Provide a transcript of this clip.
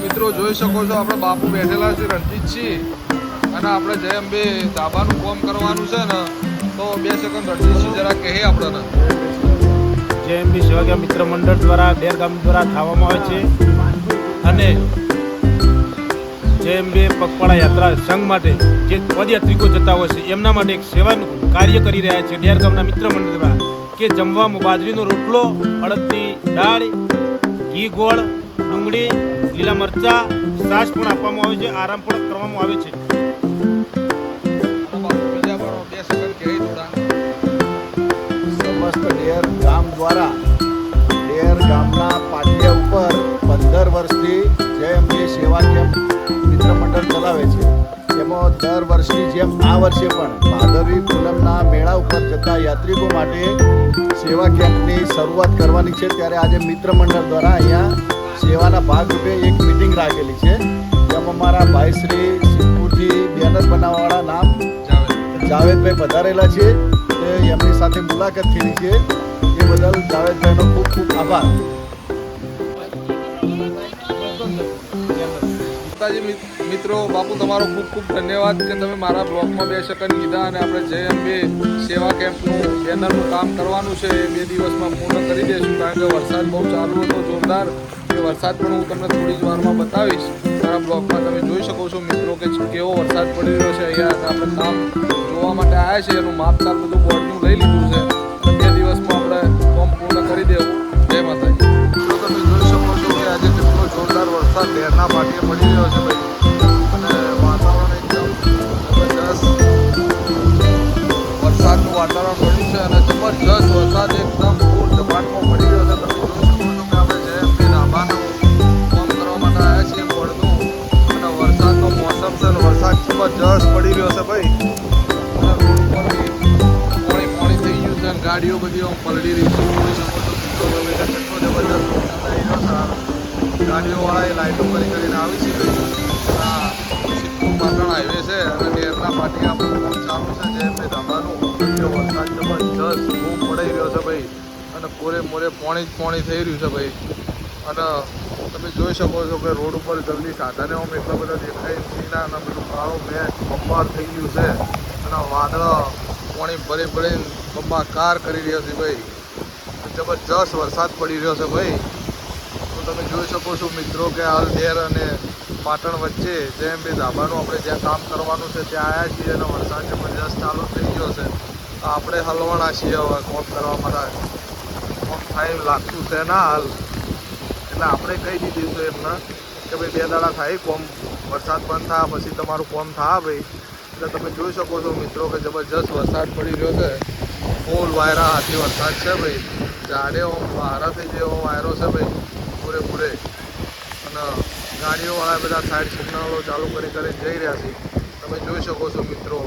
મિત્રો જોઈ શકો છો આપણે બાપુ બેઠેલા છે રણજીતસિંહ અને આપણે જય અંબે ધાબાનું કામ કરવાનું છે ને તો 2 સેકન્ડ રણજીતસિંહ જરા કહે આપણને જય અંબે સેવા મિત્ર મંડળ દ્વારા ડેર ગામ દ્વારા થવામાં આવે છે અને જય અંબે પગપાળા યાત્રા સંઘ માટે જે પદયાત્રિકો જતા હોય છે એમના માટે એક સેવાનું કાર્ય કરી રહ્યા છે ડેર ગામના મિત્ર મંડળ દ્વારા કે જમવામાં બાજરીનો રોટલો, અડદની દાળ, ઘી, ગોળ, ડુંગળી, લીલા મરચા, છાશ પણ આપવામાં આવે છે, આરામ પણ કરવામાં આવે છે. સમસ્ત ડેર ગામ દ્વારા ડેર ગામના પાટિયા ઉપર 15 વર્ષથી જય અંબે સેવા કેમ્પ મિત્ર મંડળ ચલાવે છે. તેમાં દર વર્ષની જેમ આ વર્ષે પણ ભાદરવી પૂનમના મેળા ઉપર જતા યાત્રિકો માટે સેવા કેમ્પની શરૂઆત કરવાની છે. ત્યારે આજે મિત્ર મંડળ દ્વારા અહીંયા સેવાના ભાગરૂપે એક મિટિંગ રાખેલી છે. જેમાં અમારા ભાઈ શ્રી સિદ્ધપુરથી બેનર બનાવવાવાળા નામ જાવેદભાઈ પધારેલા છે. તે એમની સાથે મુલાકાત થઈ છે. એ બદલ જાવેદભાઈનો ખૂબ ખૂબ આભાર. મિત્રો બાપુ તમારો ખૂબ ખૂબ ધન્યવાદ કે તમે મારા બ્લોગમાં 2 સેકન્ડ કીધા અને આપણે જય અંબે સેવા કેમ્પનું બેનરનું કામ કરવાનું છે એ 2 દિવસમાં પૂર્ણ કરી દઈશું કારણ કે વરસાદ બહુ ચાલુ હતો જોરદાર. એ વરસાદ પણ હું તમને થોડી જ વારમાં બતાવીશ. મારા બ્લોગમાં તમે જોઈ શકો છો મિત્રો કે કેવો વરસાદ પડી રહ્યો છે. અહીંયા આપણે કામ જોવા માટે આવ્યા છે એનું માપતાલ બધું બોર્ડનું લઈ લીધું છે અને 2 દિવસમાં આપણે કામ પૂર્ણ કરી દેવું. જય માતાજી. તો તમે જોઈ શકો છો કે આજે કેટલો જોરદાર વરસાદ ડેરના પાટીએ પડી રહ્યો છે ભાઈ અને વાતાવરણ એકદમ જબરજસ્ત વરસાદનું વાતાવરણ પડ્યું છે અને જબરજસ્ત વરસાદ એકદમ પૂર ઝપાટમાં પડી રહ્યો છે. તમે જોઈ શકો છો કે આપણે જય અંબે ધાબાનું કામ કરવા માટે આવ્યા છીએ બોર્ડનું અને વરસાદનો મોસમ છે અને વરસાદ જબરજસ્ત પડી રહ્યો છે ભાઈ અને રોડ પર પાણી થઈ ગયું છે અને ગાડીઓ બધી આમ પલળી રહી છે. જોઈ શકો છો મિત્રો કેટલો જબરજસ્ત વરસાદ આવી રહ્યો છે. ગાડીઓવાળાએ લાઇટો કરીને આવી છે ભાઈ. આ સિદ્ધપુર પાટણ હાઈવે છે અને ડેરના પાટી આપણું કામ ચાલુ છે જય અંબે ધાબાનું. વરસાદ જબરજસ્ત ખૂબ પડી રહ્યો છે ભાઈ અને પૂરે પાણી થઈ રહ્યું છે ભાઈ અને તમે જોઈ શકો છો કે રોડ ઉપર જલ્દી સાધનો એટલા બધા દેખાય નથી અને બધું કાળો મેચ બંબાર થઈ ગયું છે અને વાદળ પાણી ભરીને બંબાકાર કરી રહ્યા છે ભાઈ. જબરજસ્ત વરસાદ પડી રહ્યો છે ભાઈ. તો તમે જોઈ શકો છો મિત્રો કે હાલ ડેર અને પાટણ વચ્ચે જય અંબે ધાબાનું આપણે જ્યાં કામ કરવાનું છે ત્યાં આવ્યા છીએ અને વરસાદ જબરજસ્ત ચાલુ થઈ ગયો છે. આપણે હલવાના છીએ હવે કોમ કરવા માટે કોમ થાય એવું લાગતું છે ના હાલ એટલે આપણે કહી દીધું એમને કે ભાઈ 2 દાડા થાય કોમ વરસાદ બંધ થાય પછી તમારું કોમ થાય ભાઈ. એટલે તમે જોઈ શકો છો મિત્રો કે જબરજસ્ત વરસાદ પડી રહ્યો છે. ફૂલ વાયરા હાથી વરસાદ છે ભાઈ. ઝાડે બહારા થઈ જાય એવો વાયરો છે ભાઈ પૂરેપૂરે અને ગાડીઓવાળા બધા સાઈડ સિગ્નલો ચાલુ કરીને જઈ રહ્યા છે. તમે જોઈ શકો છો મિત્રો